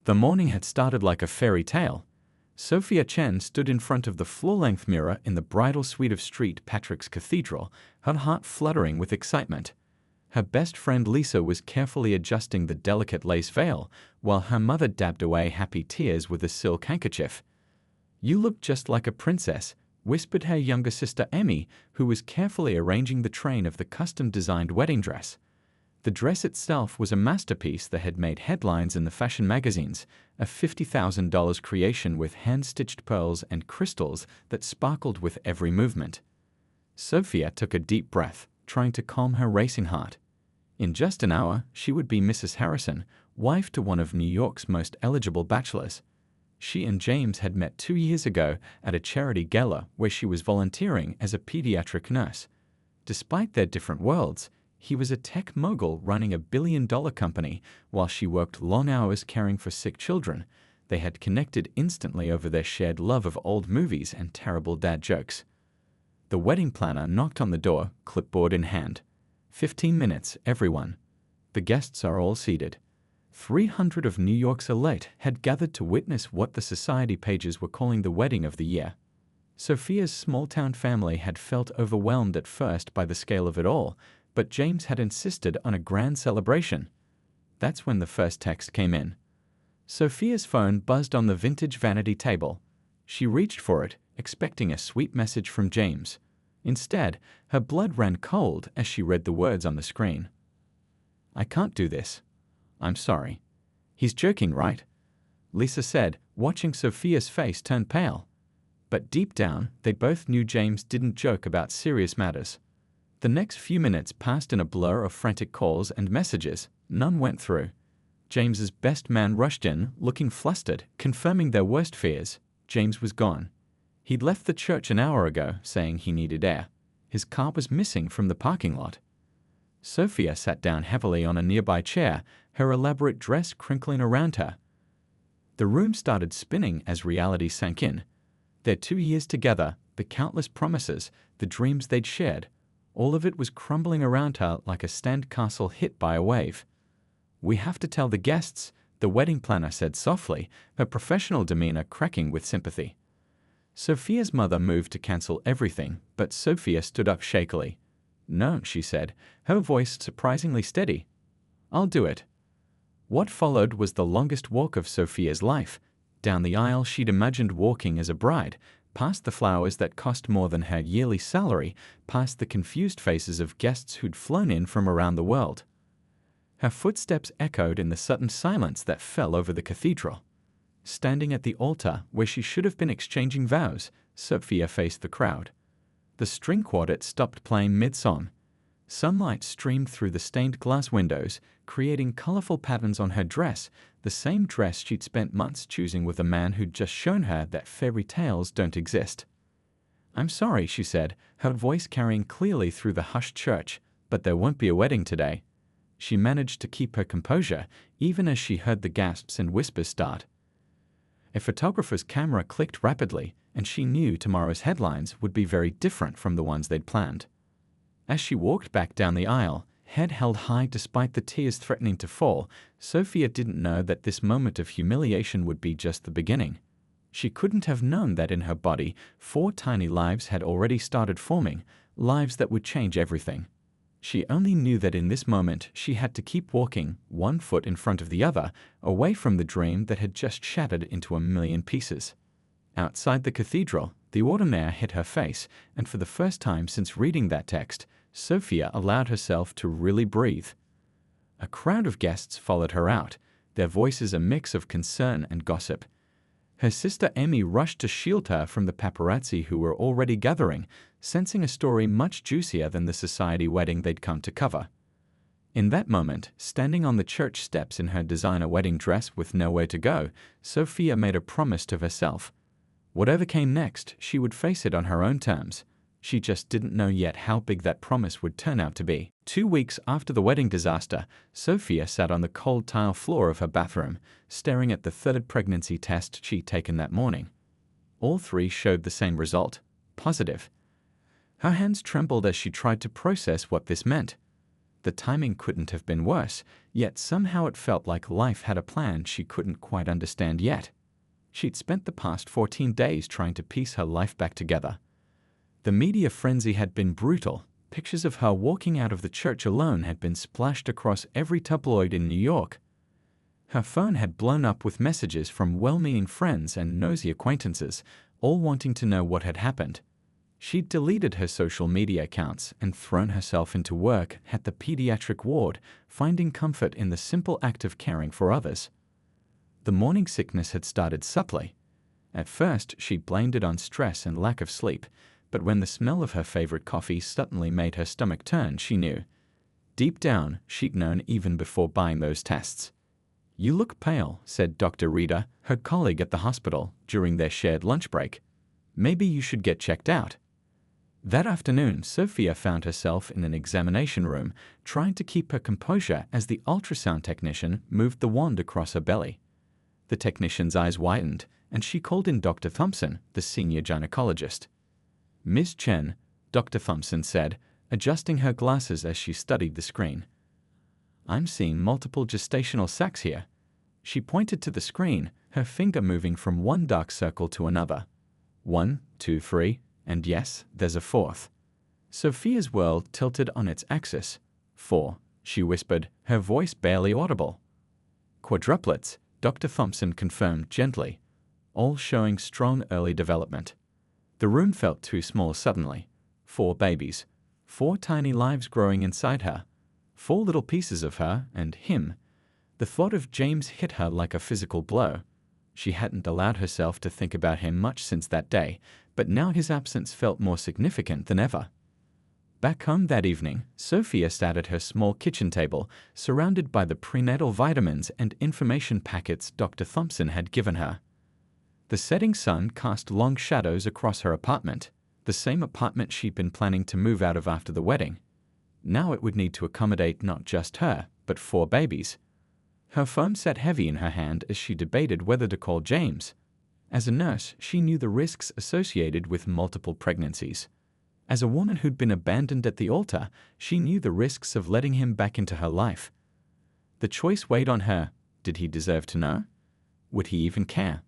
The morning had started like a fairy tale. Sophia Chen stood in front of the floor-length mirror in the bridal suite of St. Patrick's Cathedral, her heart fluttering with excitement. Her best friend Lisa was carefully adjusting the delicate lace veil, while her mother dabbed away happy tears with a silk handkerchief. "You look just like a princess," whispered her younger sister Emmy, who was carefully arranging the train of the custom-designed wedding dress. The dress itself was a masterpiece that had made headlines in the fashion magazines, a $50,000 creation with hand-stitched pearls and crystals that sparkled with every movement. Sophia took a deep breath, trying to calm her racing heart. In just an hour, she would be Mrs. Harrison, wife to one of New York's most eligible bachelors. She and James had met 2 years ago at a charity gala where she was volunteering as a pediatric nurse. Despite their different worlds, he was a tech mogul running a billion-dollar company while she worked long hours caring for sick children. They had connected instantly over their shared love of old movies and terrible dad jokes. The wedding planner knocked on the door, clipboard in hand. 15 minutes, everyone. The guests are all seated. 300 of New York's elite had gathered to witness what the society pages were calling the wedding of the year. Sophia's small-town family had felt overwhelmed at first by the scale of it all, but James had insisted on a grand celebration. That's when the first text came in. Sophia's phone buzzed on the vintage vanity table. She reached for it, expecting a sweet message from James. Instead, her blood ran cold as she read the words on the screen. "I can't do this. I'm sorry." "He's joking, right?" Lisa said, watching Sophia's face turn pale. But deep down, they both knew James didn't joke about serious matters. The next few minutes passed in a blur of frantic calls and messages. None went through. James's best man rushed in, looking flustered, confirming their worst fears. James was gone. He'd left the church an hour ago, saying he needed air. His car was missing from the parking lot. Sophia sat down heavily on a nearby chair, her elaborate dress crinkling around her. The room started spinning as reality sank in. Their 2 years together, the countless promises, the dreams they'd shared, all of it was crumbling around her like a stand castle hit by a wave. "We have to tell the guests," the wedding planner said softly, her professional demeanor cracking with sympathy. Sophia's mother moved to cancel everything, but Sophia stood up shakily. "No," she said, her voice surprisingly steady. "I'll do it." What followed was the longest walk of Sophia's life. Down the aisle she'd imagined walking as a bride, past the flowers that cost more than her yearly salary, past the confused faces of guests who'd flown in from around the world. Her footsteps echoed in the sudden silence that fell over the cathedral. Standing at the altar where she should have been exchanging vows, Sophia faced the crowd. The string quartet stopped playing mid-song. Sunlight streamed through the stained glass windows, creating colorful patterns on her dress, the same dress she'd spent months choosing with a man who'd just shown her that fairy tales don't exist. "I'm sorry," she said, her voice carrying clearly through the hushed church, "but there won't be a wedding today." She managed to keep her composure, even as she heard the gasps and whispers start. A photographer's camera clicked rapidly, and she knew tomorrow's headlines would be very different from the ones they'd planned. As she walked back down the aisle, head held high despite the tears threatening to fall, Sophia didn't know that this moment of humiliation would be just the beginning. She couldn't have known that in her body, 4 tiny lives had already started forming, lives that would change everything. She only knew that in this moment she had to keep walking, 1 foot in front of the other, away from the dream that had just shattered into a million pieces. Outside the cathedral, the ordinaire hit her face, and for the first time since reading that text, Sophia allowed herself to really breathe. A crowd of guests followed her out, their voices a mix of concern and gossip. Her sister Emmy rushed to shield her from the paparazzi who were already gathering, sensing a story much juicier than the society wedding they'd come to cover. In that moment, standing on the church steps in her designer wedding dress with nowhere to go, Sophia made a promise to herself. Whatever came next, she would face it on her own terms. She just didn't know yet how big that promise would turn out to be. 2 weeks after the wedding disaster, Sophia sat on the cold tile floor of her bathroom, staring at the 3rd pregnancy test she'd taken that morning. All 3 showed the same result: positive. Her hands trembled as she tried to process what this meant. The timing couldn't have been worse, yet somehow it felt like life had a plan she couldn't quite understand yet. She'd spent the past 14 days trying to piece her life back together. The media frenzy had been brutal. Pictures of her walking out of the church alone had been splashed across every tabloid in New York. Her phone had blown up with messages from well-meaning friends and nosy acquaintances, all wanting to know what had happened. She'd deleted her social media accounts and thrown herself into work at the pediatric ward, finding comfort in the simple act of caring for others. The morning sickness had started subtly. At first, she blamed it on stress and lack of sleep, but when the smell of her favorite coffee suddenly made her stomach turn, she knew. Deep down, she'd known even before buying those tests. "You look pale," said Dr. Rita, her colleague at the hospital, during their shared lunch break. "Maybe you should get checked out." That afternoon, Sophia found herself in an examination room, trying to keep her composure as the ultrasound technician moved the wand across her belly. The technician's eyes widened, and she called in Dr. Thompson, the senior gynecologist. "Ms. Chen," Dr. Thompson said, adjusting her glasses as she studied the screen. "I'm seeing multiple gestational sacs here." She pointed to the screen, her finger moving from one dark circle to another. 1, 2, 3, and yes, there's a fourth. Sophia's world tilted on its axis. 4, she whispered, her voice barely audible. "Quadruplets," Dr. Thompson confirmed gently, all showing strong early development. The room felt too small suddenly. 4 babies. 4 tiny lives growing inside her. 4 little pieces of her and him. The thought of James hit her like a physical blow. She hadn't allowed herself to think about him much since that day, but now his absence felt more significant than ever. Back home that evening, Sophia sat at her small kitchen table, surrounded by the prenatal vitamins and information packets Dr. Thompson had given her. The setting sun cast long shadows across her apartment, the same apartment she'd been planning to move out of after the wedding. Now it would need to accommodate not just her, but 4 babies. Her phone sat heavy in her hand as she debated whether to call James. As a nurse, she knew the risks associated with multiple pregnancies. As a woman who'd been abandoned at the altar, she knew the risks of letting him back into her life. The choice weighed on her. Did he deserve to know? Would he even care?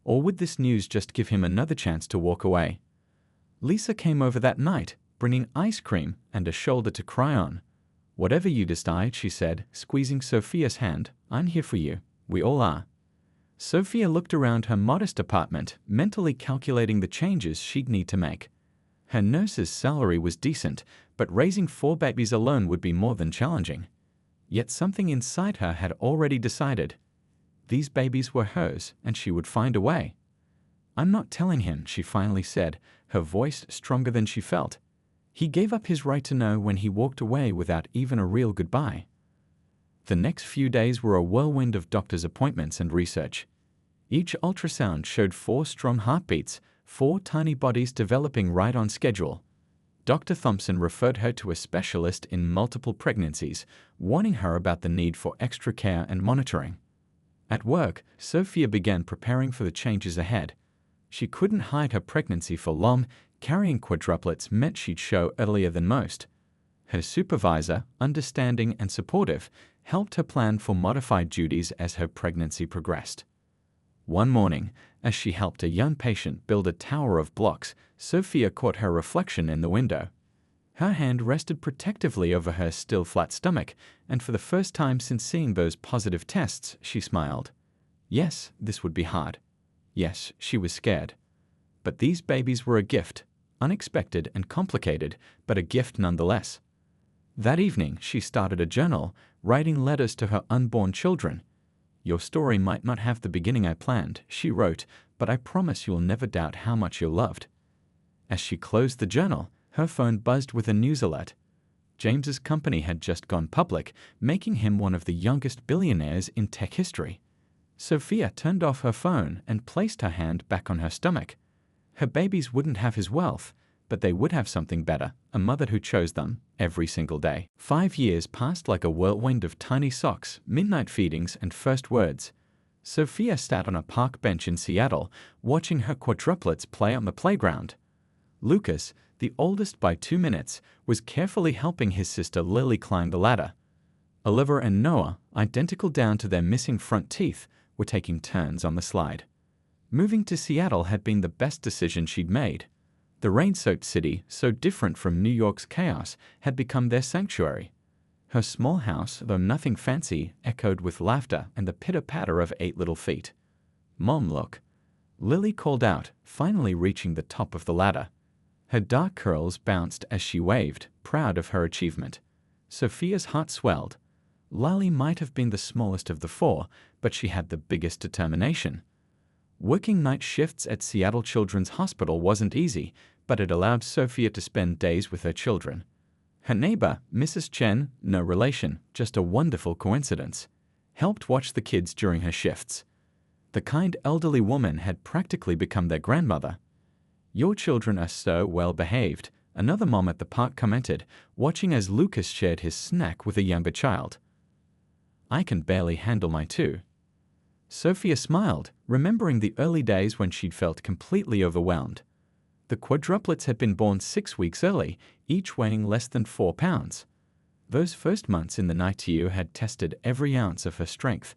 Or would this news just give him another chance to walk away? Lisa came over that night, bringing ice cream and a shoulder to cry on. "Whatever you decide," she said, squeezing Sophia's hand, "I'm here for you. We all are." Sophia looked around her modest apartment, mentally calculating the changes she'd need to make. Her nurse's salary was decent, but raising 4 babies alone would be more than challenging. Yet something inside her had already decided. These babies were hers, and she would find a way. "I'm not telling him," she finally said, her voice stronger than she felt. "He gave up his right to know when he walked away without even a real goodbye." The next few days were a whirlwind of doctor's appointments and research. Each ultrasound showed 4 strong heartbeats, 4 tiny bodies developing right on schedule. Dr. Thompson referred her to a specialist in multiple pregnancies, warning her about the need for extra care and monitoring. At work, Sophia began preparing for the changes ahead. She couldn't hide her pregnancy for long. Carrying quadruplets meant she'd show earlier than most. Her supervisor, understanding and supportive, helped her plan for modified duties as her pregnancy progressed. One morning, as she helped a young patient build a tower of blocks, Sophia caught her reflection in the window. Her hand rested protectively over her still flat stomach, and for the first time since seeing those positive tests, she smiled. Yes, this would be hard. Yes, she was scared. But these babies were a gift, unexpected and complicated, but a gift nonetheless. That evening, she started a journal, writing letters to her unborn children. "Your story might not have the beginning I planned," she wrote, "but I promise you'll never doubt how much you're loved." As she closed the journal, her phone buzzed with a news alert. James's company had just gone public, making him one of the youngest billionaires in tech history. Sophia turned off her phone and placed her hand back on her stomach. Her babies wouldn't have his wealth, but they would have something better, a mother who chose them every single day. 5 years passed like a whirlwind of tiny socks, midnight feedings, and first words. Sophia sat on a park bench in Seattle, watching her quadruplets play on the playground. Lucas, the oldest by 2 minutes, was carefully helping his sister Lily climb the ladder. Oliver and Noah, identical down to their missing front teeth, were taking turns on the slide. Moving to Seattle had been the best decision she'd made. The rain-soaked city, so different from New York's chaos, had become their sanctuary. Her small house, though nothing fancy, echoed with laughter and the pitter-patter of 8 little feet. "Mom, look," Lily called out, finally reaching the top of the ladder. Her dark curls bounced as she waved, proud of her achievement. Sophia's heart swelled. Lily might have been the smallest of the 4, but she had the biggest determination. Working night shifts at Seattle Children's Hospital wasn't easy, but it allowed Sophia to spend days with her children. Her neighbor, Mrs. Chen, no relation, just a wonderful coincidence, helped watch the kids during her shifts. The kind elderly woman had practically become their grandmother. "Your children are so well behaved," another mom at the park commented, watching as Lucas shared his snack with a younger child. "I can barely handle my 2." Sophia smiled, remembering the early days when she'd felt completely overwhelmed. The quadruplets had been born 6 weeks early, each weighing less than 4 pounds. Those first months in the NICU had tested every ounce of her strength.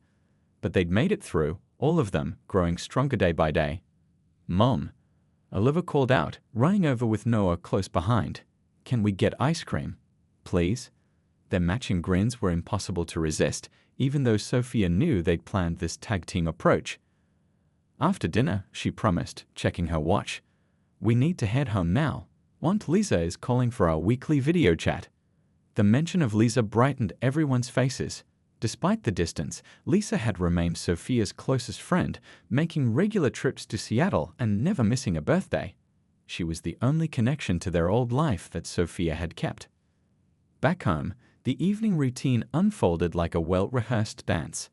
But they'd made it through, all of them, growing stronger day by day. "Mom," Oliver called out, running over with Noah close behind. "Can we get ice cream? Please?" Their matching grins were impossible to resist, even though Sophia knew they'd planned this tag-team approach. "After dinner," she promised, checking her watch. "We need to head home now. Aunt Lisa is calling for our weekly video chat." The mention of Lisa brightened everyone's faces. Despite the distance, Lisa had remained Sophia's closest friend, making regular trips to Seattle and never missing a birthday. She was the only connection to their old life that Sophia had kept. Back home, the evening routine unfolded like a well-rehearsed dance.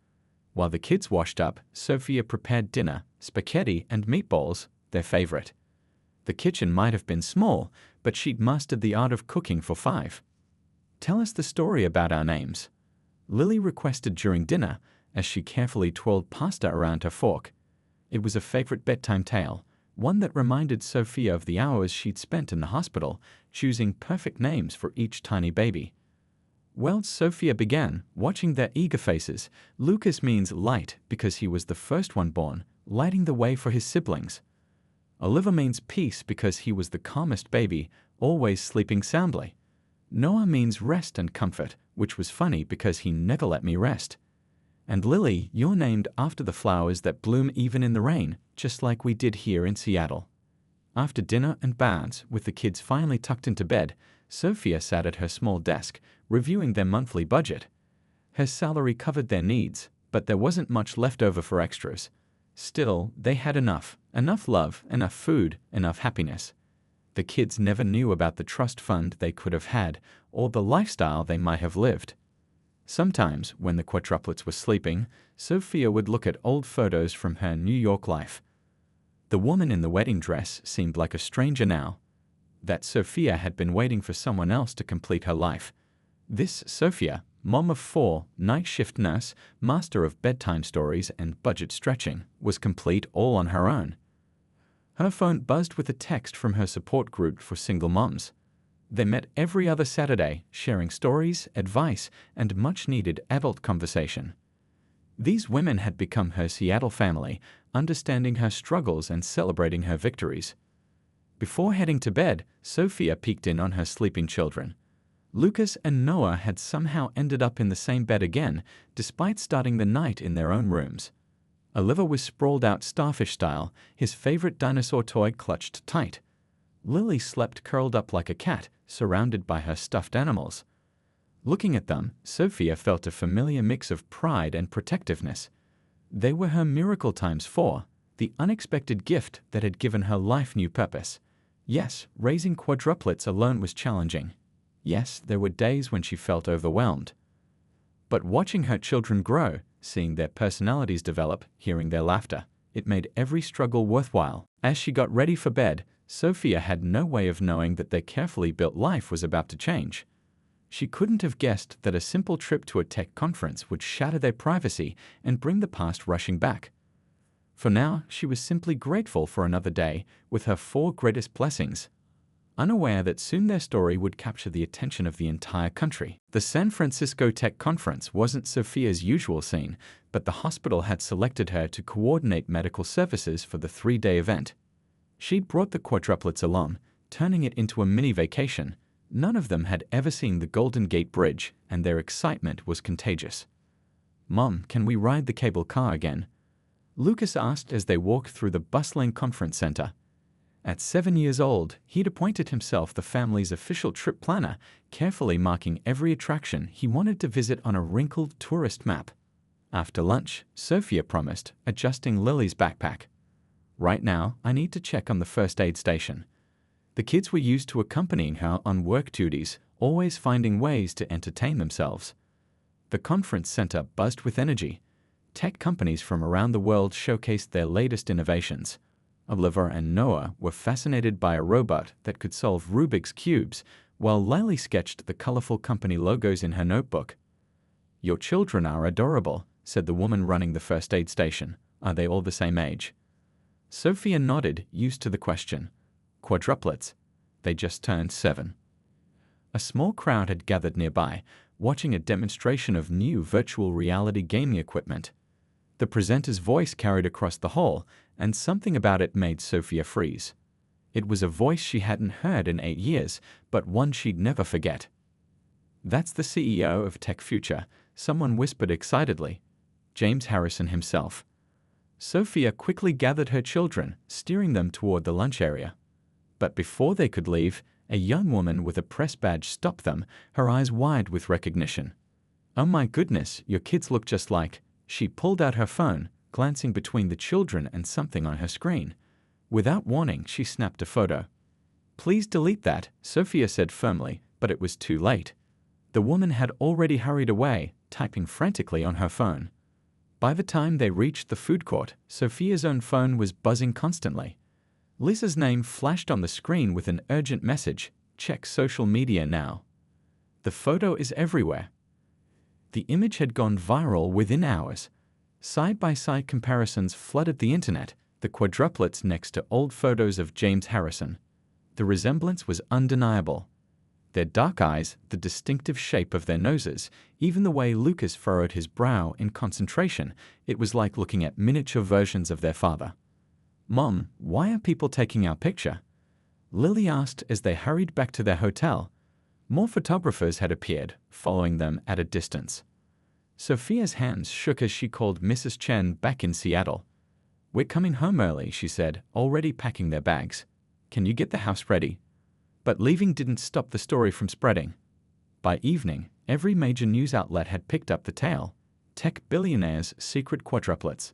While the kids washed up, Sophia prepared dinner, spaghetti and meatballs, their favorite. The kitchen might have been small, but she'd mastered the art of cooking for 5. "Tell us the story about our names," Lily requested during dinner as she carefully twirled pasta around her fork. It was a favorite bedtime tale, one that reminded Sophia of the hours she'd spent in the hospital, choosing perfect names for each tiny baby. "Well," Sophia began, watching their eager faces, "Lucas means light because he was the first one born, lighting the way for his siblings. Oliver means peace because he was the calmest baby, always sleeping soundly. Noah means rest and comfort, which was funny because he never let me rest. And Lily, you're named after the flowers that bloom even in the rain, just like we did here in Seattle." After dinner and baths, with the kids finally tucked into bed, Sophia sat at her small desk, reviewing their monthly budget. Her salary covered their needs, but there wasn't much left over for extras. Still, they had enough love, enough food, enough happiness. The kids never knew about the trust fund they could have had or the lifestyle they might have lived. Sometimes, when the quadruplets were sleeping, Sophia would look at old photos from her New York life. The woman in the wedding dress seemed like a stranger now. That Sophia had been waiting for someone else to complete her life. This Sophia, mom of 4, night shift nurse, master of bedtime stories and budget stretching, was complete all on her own. Her phone buzzed with a text from her support group for single moms. They met every other Saturday, sharing stories, advice, and much-needed adult conversation. These women had become her Seattle family, understanding her struggles and celebrating her victories. Before heading to bed, Sophia peeked in on her sleeping children. Lucas and Noah had somehow ended up in the same bed again, despite starting the night in their own rooms. Oliver was sprawled out starfish style, his favorite dinosaur toy clutched tight. Lily slept curled up like a cat, surrounded by her stuffed animals. Looking at them, Sophia felt a familiar mix of pride and protectiveness. They were her miracle times 4, the unexpected gift that had given her life new purpose. Yes, raising quadruplets alone was challenging. Yes, there were days when she felt overwhelmed. But watching her children grow, seeing their personalities develop, hearing their laughter, it made every struggle worthwhile. As she got ready for bed, Sophia had no way of knowing that their carefully built life was about to change. She couldn't have guessed that a simple trip to a tech conference would shatter their privacy and bring the past rushing back. For now, she was simply grateful for another day with her 4 greatest blessings: unaware that soon their story would capture the attention of the entire country. The San Francisco Tech Conference wasn't Sophia's usual scene, but the hospital had selected her to coordinate medical services for the 3-day event. She'd brought the quadruplets along, turning it into a mini vacation. None of them had ever seen the Golden Gate Bridge, and their excitement was contagious. "Mom, can we ride the cable car again?" Lucas asked as they walked through the bustling conference center. At 7 years old, he'd appointed himself the family's official trip planner, carefully marking every attraction he wanted to visit on a wrinkled tourist map. After lunch, Sophia promised, adjusting Lily's backpack. "Right now, I need to check on the first aid station." The kids were used to accompanying her on work duties, always finding ways to entertain themselves. The conference center buzzed with energy. Tech companies from around the world showcased their latest innovations. Oliver and Noah were fascinated by a robot that could solve Rubik's cubes, while Lily sketched the colorful company logos in her notebook. "Your children are adorable," said the woman running the first aid station. "Are they all the same age?" Sophia nodded, used to the question. "Quadruplets. They just turned 7. A small crowd had gathered nearby, watching a demonstration of new virtual reality gaming equipment. The presenter's voice carried across the hall, and something about it made Sophia freeze. It was a voice she hadn't heard in 8 years, but one she'd never forget. "That's the CEO of Tech Future," someone whispered excitedly. "James Harrison himself." Sophia quickly gathered her children, steering them toward the lunch area. But before they could leave, a young woman with a press badge stopped them, her eyes wide with recognition. "Oh my goodness, your kids look just like..." She pulled out her phone, glancing between the children and something on her screen. Without warning, she snapped a photo. "Please delete that," Sophia said firmly, but it was too late. The woman had already hurried away, typing frantically on her phone. By the time they reached the food court, Sophia's own phone was buzzing constantly. Lisa's name flashed on the screen with an urgent message: "Check social media now." The photo is everywhere. The image had gone viral within hours. Side-by-side comparisons flooded the internet, the quadruplets next to old photos of James Harrison. The resemblance was undeniable. Their dark eyes, the distinctive shape of their noses, even the way Lucas furrowed his brow in concentration, it was like looking at miniature versions of their father. "Mom, why are people taking our picture?" Lily asked as they hurried back to their hotel. More photographers had appeared, following them at a distance. Sophia's hands shook as she called Mrs. Chen back in Seattle. "We're coming home early," she said, already packing their bags. "Can you get the house ready?" But leaving didn't stop the story from spreading. By evening, every major news outlet had picked up the tale. Tech billionaires' secret quadruplets.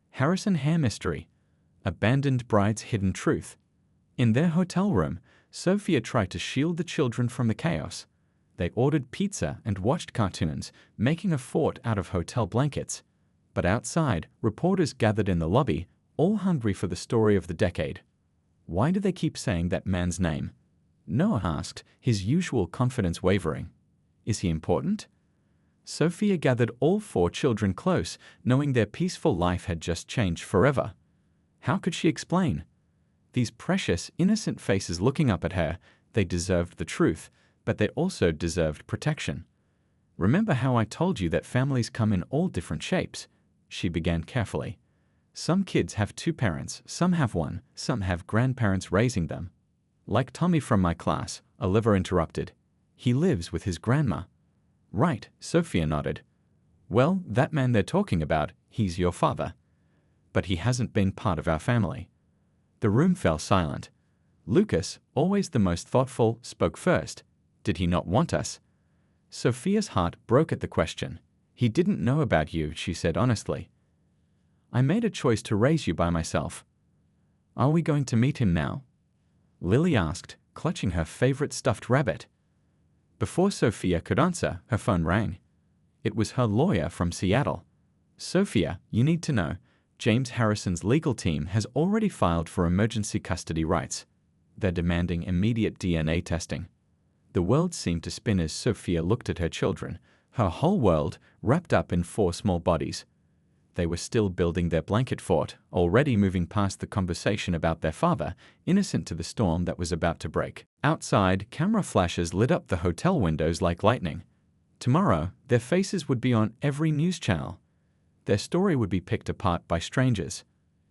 Harrison hair mystery. Abandoned bride's hidden truth. In their hotel room, Sophia tried to shield the children from the chaos. They ordered pizza and watched cartoons, making a fort out of hotel blankets. But outside, reporters gathered in the lobby, all hungry for the story of the decade. "Why do they keep saying that man's name?" Noah asked, his usual confidence wavering. "Is he important?" Sophia gathered all 4 children close, knowing their peaceful life had just changed forever. How could she explain? These precious, innocent faces looking up at her, they deserved the truth, but they also deserved protection. "Remember how I told you that families come in all different shapes?" She began carefully. "Some kids have 2 parents, some have 1, some have grandparents raising them." "Like Tommy from my class," Oliver interrupted. "He lives with his grandma." "Right," Sophia nodded. "Well, that man they're talking about, he's your father." "But he hasn't been part of our family." The room fell silent. Lucas, always the most thoughtful, spoke first. "Did he not want us?" Sophia's heart broke at the question. "He didn't know about you," she said honestly. "I made a choice to raise you by myself." "Are we going to meet him now?" Lily asked, clutching her favorite stuffed rabbit. Before Sophia could answer, her phone rang. It was her lawyer from Seattle. "Sophia, you need to know. James Harrison's legal team has already filed for emergency custody rights. They're demanding immediate DNA testing." The world seemed to spin as Sophia looked at her children, her whole world wrapped up in 4 small bodies. they were still building their blanket fort, already moving past the conversation about their father, innocent to the storm that was about to break. Outside, camera flashes lit up the hotel windows like lightning. Tomorrow, their faces would be on every news channel. Their story would be picked apart by strangers.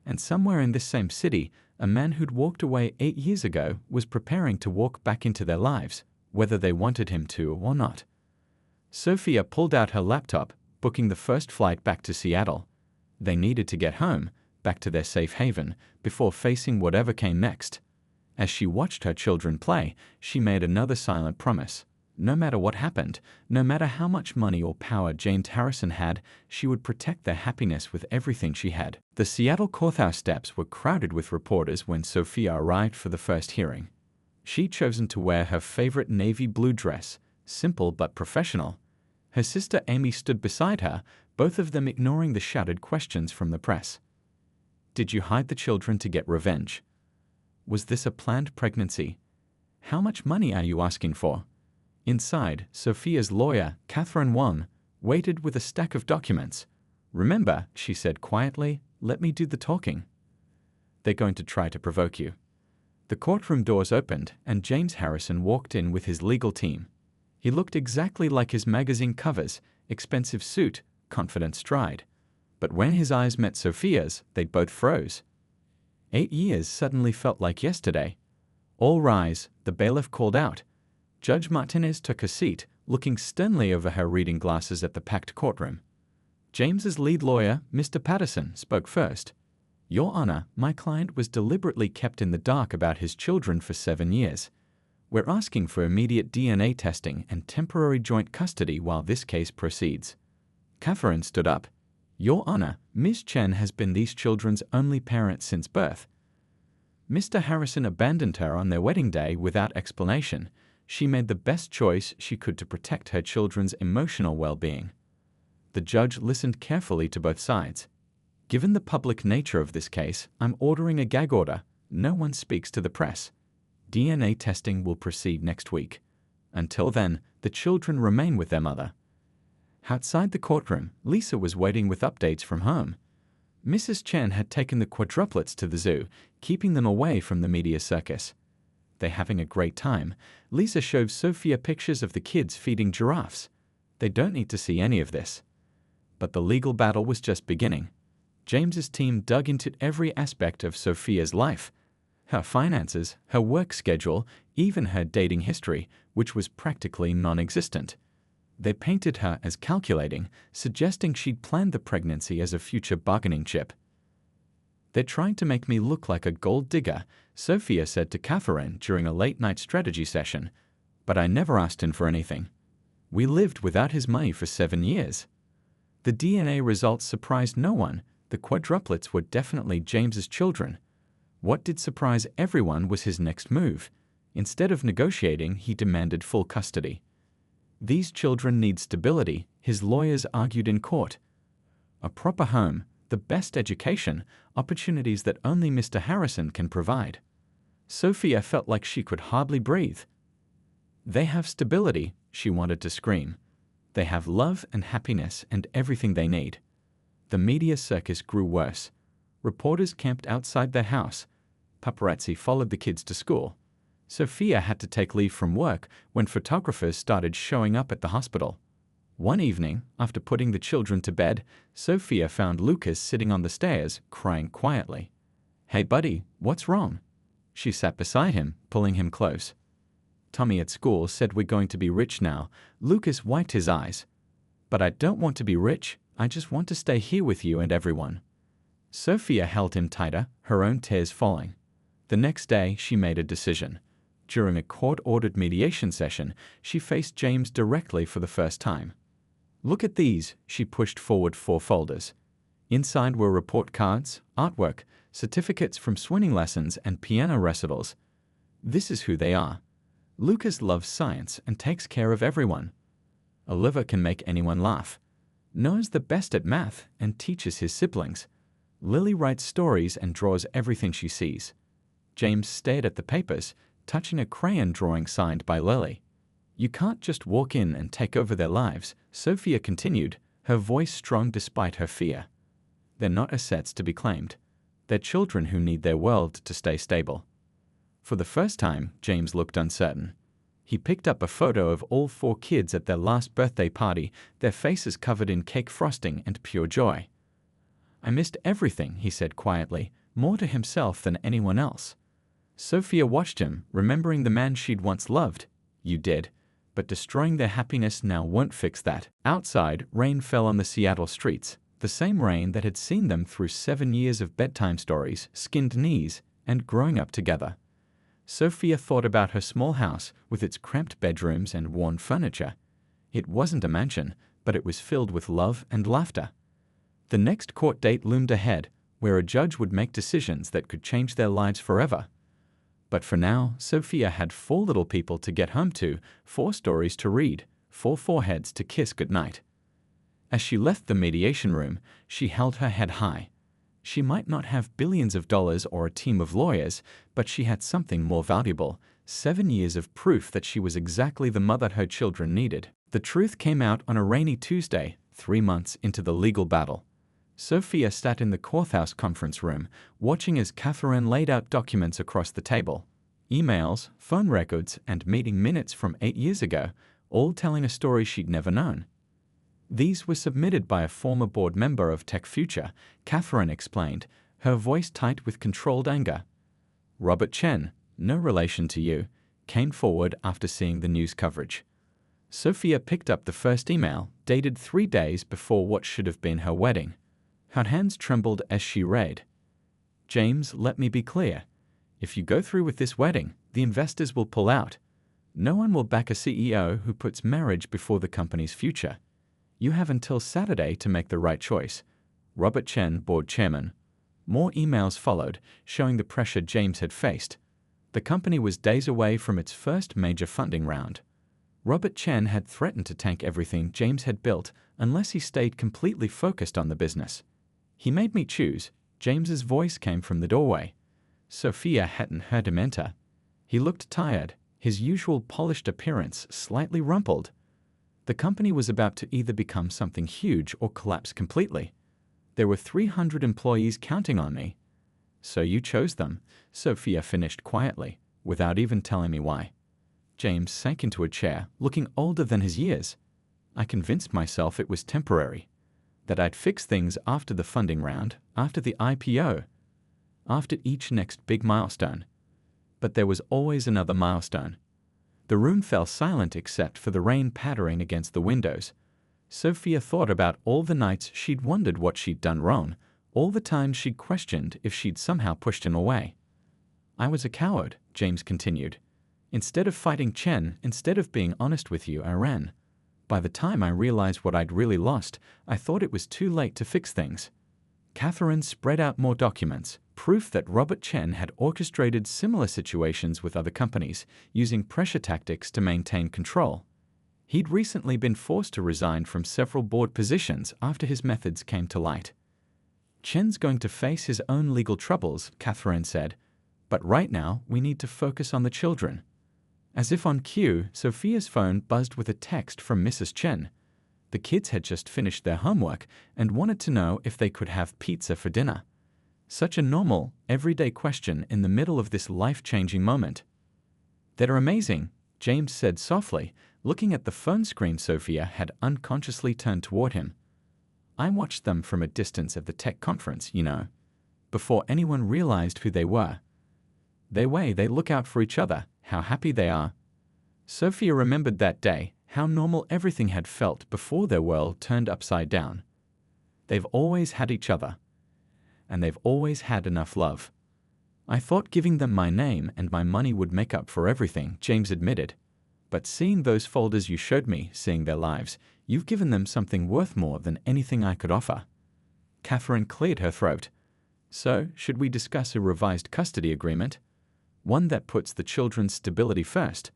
And somewhere in this same city, a man who'd walked away 8 years ago was preparing to walk back into their lives, whether they wanted him to or not. Sophia pulled out her laptop, booking the first flight back to Seattle. They needed to get home, back to their safe haven, before facing whatever came next. As she watched her children play, she made another silent promise. No matter what happened, no matter how much money or power James Harrison had, she would protect their happiness with everything she had. The Seattle courthouse steps were crowded with reporters when Sophia arrived for the first hearing. She'd chosen to wear her favorite navy blue dress, simple but professional. Her sister Amy stood beside her, both of them ignoring the shouted questions from the press. Did you hide the children to get revenge? Was this a planned pregnancy? How much money are you asking for? Inside, Sophia's lawyer, Catherine Wong, waited with a stack of documents. Remember, she said quietly, let me do the talking. They're going to try to provoke you. The courtroom doors opened, and James Harrison walked in with his legal team. He looked exactly like his magazine covers, expensive suit, confident stride. But when his eyes met Sophia's, they both froze. 8 years suddenly felt like yesterday. All rise, the bailiff called out. Judge Martinez took a seat, looking sternly over her reading glasses at the packed courtroom. James's lead lawyer, Mr. Patterson, spoke first. Your Honor, my client was deliberately kept in the dark about his children for 7 years. We're asking for immediate DNA testing and temporary joint custody while this case proceeds. Catherine stood up. Your Honor, Ms. Chen has been these children's only parent since birth. Mr. Harrison abandoned her on their wedding day without explanation. She made the best choice she could to protect her children's emotional well-being. The judge listened carefully to both sides. Given the public nature of this case, I'm ordering a gag order. No one speaks to the press. DNA testing will proceed next week. Until then, the children remain with their mother. Outside the courtroom, Lisa was waiting with updates from home. Mrs. Chen had taken the quadruplets to the zoo, keeping them away from the media circus. They're having a great time. Lisa showed Sophia pictures of the kids feeding giraffes. They don't need to see any of this. But the legal battle was just beginning. James's team dug into every aspect of Sophia's life. Her finances, her work schedule, even her dating history, which was practically non-existent. They painted her as calculating, suggesting she'd planned the pregnancy as a future bargaining chip. They're trying to make me look like a gold digger, Sophia said to Catherine during a late-night strategy session. But I never asked him for anything. We lived without his money for 7 years. The DNA results surprised no one. The quadruplets were definitely James's children. What did surprise everyone was his next move. Instead of negotiating, he demanded full custody. These children need stability, his lawyers argued in court. A proper home, the best education, opportunities that only Mr. Harrison can provide. Sophia felt like she could hardly breathe. They have stability, she wanted to scream. They have love and happiness and everything they need. The media circus grew worse. Reporters camped outside their house. Paparazzi followed the kids to school. Sophia had to take leave from work when photographers started showing up at the hospital. One evening, after putting the children to bed, Sophia found Lucas sitting on the stairs, crying quietly. Hey buddy, what's wrong? She sat beside him, pulling him close. Tommy at school said we're going to be rich now. Lucas wiped his eyes. But I don't want to be rich, I just want to stay here with you and everyone. Sophia held him tighter, her own tears falling. The next day, she made a decision. During a court-ordered mediation session, she faced James directly for the first time. Look at these, she pushed forward 4 folders. Inside were report cards, artwork, certificates from swimming lessons and piano recitals. This is who they are. Lucas loves science and takes care of everyone. Oliver can make anyone laugh. Noah's the best at math and teaches his siblings. Lily writes stories and draws everything she sees. James stared at the papers, touching a crayon drawing signed by Lily. You can't just walk in and take over their lives, Sophia continued, her voice strong despite her fear. They're not assets to be claimed. They're children who need their world to stay stable. For the first time, James looked uncertain. He picked up a photo of all 4 kids at their last birthday party, their faces covered in cake frosting and pure joy. I missed everything, he said quietly, more to himself than anyone else. Sophia watched him, remembering the man she'd once loved. You did, but destroying their happiness now won't fix that. Outside, rain fell on the Seattle streets, the same rain that had seen them through 7 years of bedtime stories, skinned knees, and growing up together. Sophia thought about her small house with its cramped bedrooms and worn furniture. It wasn't a mansion, but it was filled with love and laughter. The next court date loomed ahead, where a judge would make decisions that could change their lives forever. But for now, Sophia had 4 little people to get home to, 4 stories to read, 4 foreheads to kiss goodnight. As she left the mediation room, she held her head high. She might not have billions of dollars or a team of lawyers, but she had something more valuable: 7 years of proof that she was exactly the mother her children needed. The truth came out on a rainy Tuesday, 3 months into the legal battle. Sophia sat in the courthouse conference room, watching as Catherine laid out documents across the table. Emails, phone records, and meeting minutes from 8 years ago, all telling a story she'd never known. These were submitted by a former board member of Tech Future, Catherine explained, her voice tight with controlled anger. Robert Chen, no relation to you, came forward after seeing the news coverage. Sophia picked up the first email, dated 3 days before what should have been her wedding. Her hands trembled as she read. James, let me be clear. If you go through with this wedding, the investors will pull out. No one will back a CEO who puts marriage before the company's future. You have until Saturday to make the right choice. Robert Chen, board chairman. More emails followed, showing the pressure James had faced. The company was days away from its first major funding round. Robert Chen had threatened to tank everything James had built unless he stayed completely focused on the business. He made me choose. James's voice came from the doorway. Sophia hadn't heard him enter. He looked tired, his usual polished appearance slightly rumpled. The company was about to either become something huge or collapse completely. There were 300 employees counting on me. So you chose them, Sophia finished quietly, without even telling me why. James sank into a chair, looking older than his years. I convinced myself it was temporary, that I'd fix things after the funding round, after the IPO, after each next big milestone. But there was always another milestone. The room fell silent except for the rain pattering against the windows. Sophia thought about all the nights she'd wondered what she'd done wrong, all the times she'd questioned if she'd somehow pushed him away. I was a coward, James continued. Instead of fighting Chen, instead of being honest with you, I ran. By the time I realized what I'd really lost, I thought it was too late to fix things. Catherine spread out more documents, proof that Robert Chen had orchestrated similar situations with other companies, using pressure tactics to maintain control. He'd recently been forced to resign from several board positions after his methods came to light. Chen's going to face his own legal troubles, Catherine said, but right now we need to focus on the children. As if on cue, Sophia's phone buzzed with a text from Mrs. Chen. The kids had just finished their homework and wanted to know if they could have pizza for dinner. Such a normal, everyday question in the middle of this life-changing moment. They're amazing, James said softly, looking at the phone screen Sophia had unconsciously turned toward him. I watched them from a distance at the tech conference, you know, before anyone realized who they were. The way they look out for each other, how happy they are. Sophia remembered that day, how normal everything had felt before their world turned upside down. They've always had each other. And they've always had enough love. I thought giving them my name and my money would make up for everything, James admitted. But seeing those folders you showed me, seeing their lives, you've given them something worth more than anything I could offer. Catherine cleared her throat. So, should we discuss a revised custody agreement? One that puts the children's stability first.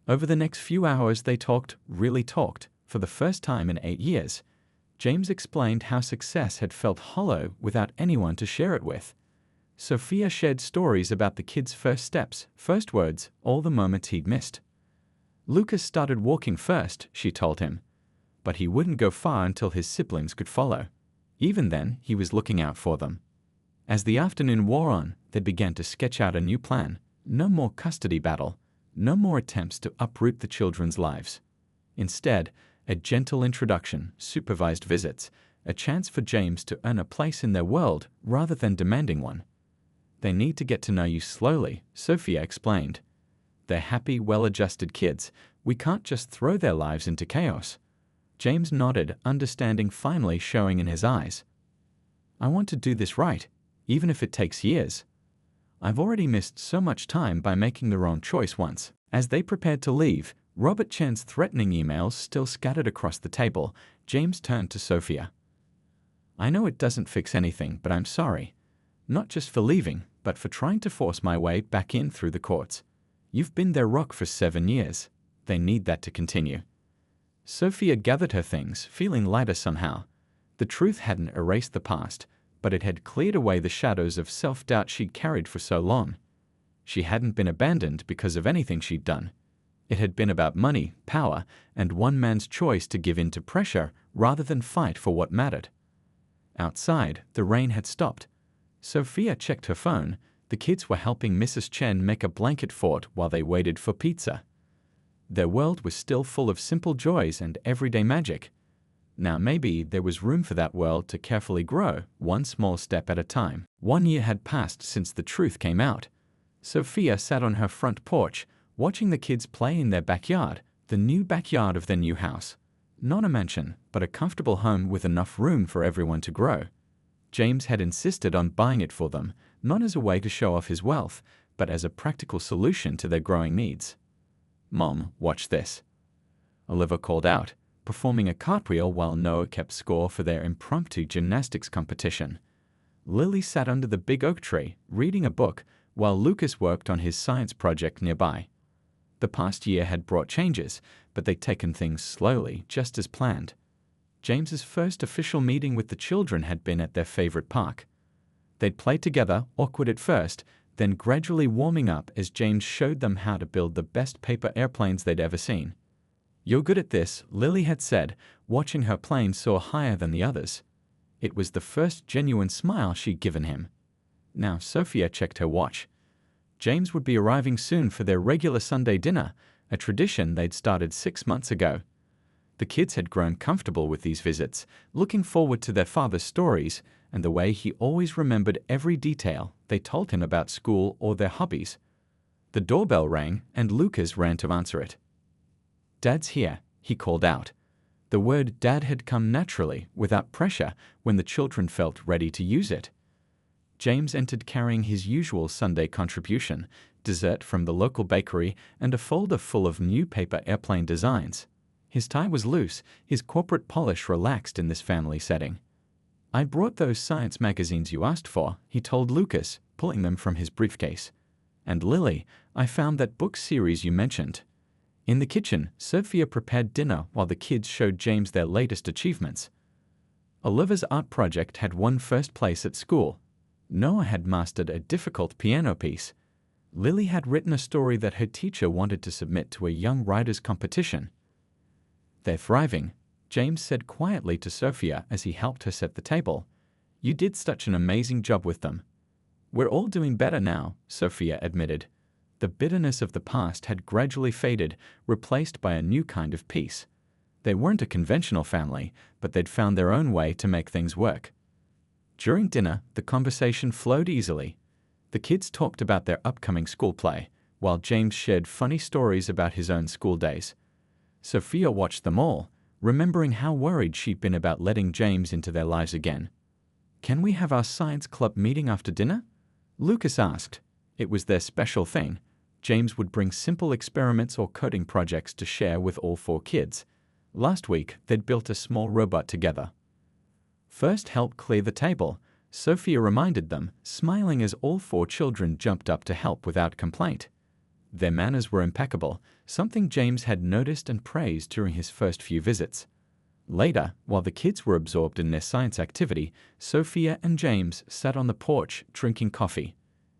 Over the next few hours they talked, really talked, for the first time in 8 years. James explained how success had felt hollow without anyone to share it with. Sophia shared stories about the kids' first steps, first words, all the moments he'd missed. Lucas started walking first, she told him. But he wouldn't go far until his siblings could follow. Even then, he was looking out for them. As the afternoon wore on, they began to sketch out a new plan. No more custody battle. No more attempts to uproot the children's lives. Instead, a gentle introduction, supervised visits, a chance for James to earn a place in their world rather than demanding one. They need to get to know you slowly, Sophia explained. They're happy, well-adjusted kids. We can't just throw their lives into chaos. James nodded, understanding finally showing in his eyes. I want to do this right, even if it takes years. I've already missed so much time by making the wrong choice once. As they prepared to leave, Robert Chen's threatening emails still scattered across the table. James turned to Sophia. I know it doesn't fix anything, but I'm sorry. Not just for leaving, but for trying to force my way back in through the courts. You've been their rock for 7 years. They need that to continue. Sophia gathered her things, feeling lighter somehow. The truth hadn't erased the past, but it had cleared away the shadows of self-doubt she'd carried for so long. She hadn't been abandoned because of anything she'd done. It had been about money, power, and one man's choice to give in to pressure rather than fight for what mattered. Outside, the rain had stopped. Sophia checked her phone. The kids were helping Mrs. Chen make a blanket fort while they waited for pizza. Their world was still full of simple joys and everyday magic. Now maybe there was room for that world to carefully grow, one small step at a time. 1 year had passed since the truth came out. Sophia sat on her front porch, watching the kids play in their backyard, the new backyard of their new house. Not a mansion, but a comfortable home with enough room for everyone to grow. James had insisted on buying it for them, not as a way to show off his wealth, but as a practical solution to their growing needs. Mom, watch this. Oliver called out, performing a cartwheel while Noah kept score for their impromptu gymnastics competition. Lily sat under the big oak tree, reading a book, while Lucas worked on his science project nearby. The past year had brought changes, but they'd taken things slowly, just as planned. James's first official meeting with the children had been at their favorite park. They'd played together, awkward at first, then gradually warming up as James showed them how to build the best paper airplanes they'd ever seen. You're good at this, Lily had said, watching her plane soar higher than the others. It was the first genuine smile she'd given him. Now Sophia checked her watch. James would be arriving soon for their regular Sunday dinner, a tradition they'd started 6 months ago. The kids had grown comfortable with these visits, looking forward to their father's stories and the way he always remembered every detail they told him about school or their hobbies. The doorbell rang and Lucas ran to answer it. Dad's here, he called out. The word Dad had come naturally, without pressure, when the children felt ready to use it. James entered carrying his usual Sunday contribution, dessert from the local bakery and a folder full of new paper airplane designs. His tie was loose, his corporate polish relaxed in this family setting. I brought those science magazines you asked for, he told Lucas, pulling them from his briefcase. And Lily, I found that book series you mentioned. In the kitchen, Sophia prepared dinner while the kids showed James their latest achievements. Oliver's art project had won first place at school. Noah had mastered a difficult piano piece. Lily had written a story that her teacher wanted to submit to a young writers' competition. They're thriving, James said quietly to Sophia as he helped her set the table. You did such an amazing job with them. We're all doing better now, Sophia admitted. The bitterness of the past had gradually faded, replaced by a new kind of peace. They weren't a conventional family, but they'd found their own way to make things work. During dinner, the conversation flowed easily. The kids talked about their upcoming school play, while James shared funny stories about his own school days. Sophia watched them all, remembering how worried she'd been about letting James into their lives again. Can we have our science club meeting after dinner? Lucas asked. It was their special thing. James would bring simple experiments or coding projects to share with all 4 kids. Last week, they'd built a small robot together. First, help clear the table, Sophia reminded them, smiling as all 4 children jumped up to help without complaint. Their manners were impeccable, something James had noticed and praised during his first few visits. Later, while the kids were absorbed in their science activity, Sophia and James sat on the porch drinking coffee.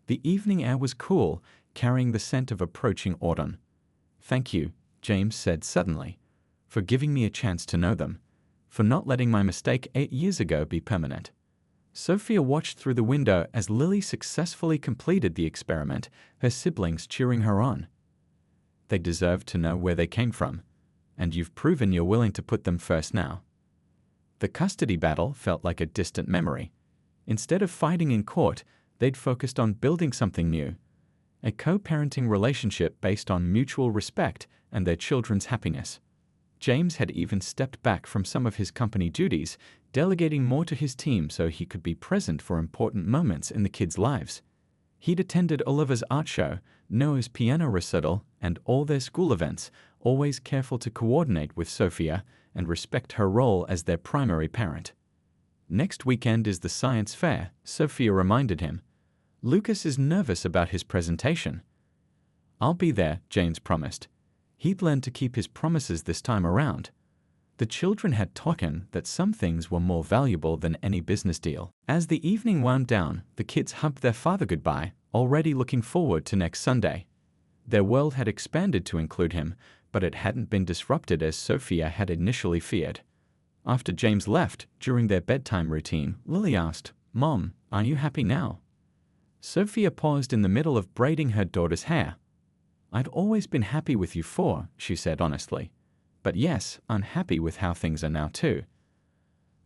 The evening air was cool, carrying the scent of approaching autumn. Thank you, James said suddenly, for giving me a chance to know them, for not letting my mistake 8 years ago be permanent. Sophia watched through the window as Lily successfully completed the experiment, her siblings cheering her on. They deserved to know where they came from, and you've proven you're willing to put them first now. The custody battle felt like a distant memory. Instead of fighting in court, they'd focused on building something new, a co-parenting relationship based on mutual respect and their children's happiness. James had even stepped back from some of his company duties, delegating more to his team so he could be present for important moments in the kids' lives. He'd attended Oliver's art show, Noah's piano recital, and all their school events, always careful to coordinate with Sophia and respect her role as their primary parent. Next weekend is the science fair, Sophia reminded him. Lucas is nervous about his presentation. I'll be there, James promised. He'd learned to keep his promises this time around. The children had taught him that some things were more valuable than any business deal. As the evening wound down, the kids hugged their father goodbye, already looking forward to next Sunday. Their world had expanded to include him, but it hadn't been disrupted as Sophia had initially feared. After James left, during their bedtime routine, Lily asked, "Mom, are you happy now?" Sophia paused in the middle of braiding her daughter's hair. "I'd always been happy with you four," she said honestly. "But yes, unhappy with how things are now too."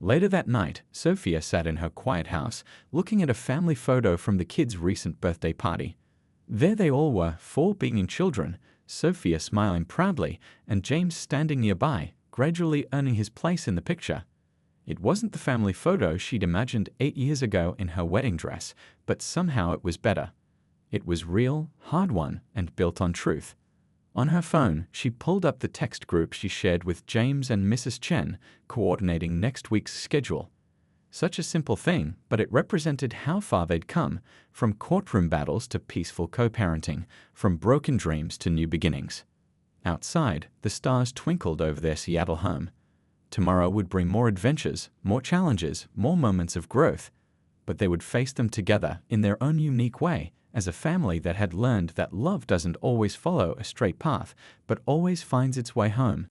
Later that night, Sophia sat in her quiet house, looking at a family photo from the kids' recent birthday party. There they all were, 4 beaming children, Sophia smiling proudly, and James standing nearby, gradually earning his place in the picture. It wasn't the family photo she'd imagined 8 years ago in her wedding dress, but somehow it was better. It was real, hard-won, and built on truth. On her phone, she pulled up the text group she shared with James and Mrs. Chen, coordinating next week's schedule. Such a simple thing, but it represented how far they'd come, from courtroom battles to peaceful co-parenting, from broken dreams to new beginnings. Outside, the stars twinkled over their Seattle home. Tomorrow would bring more adventures, more challenges, more moments of growth, but they would face them together in their own unique way, as a family that had learned that love doesn't always follow a straight path, but always finds its way home.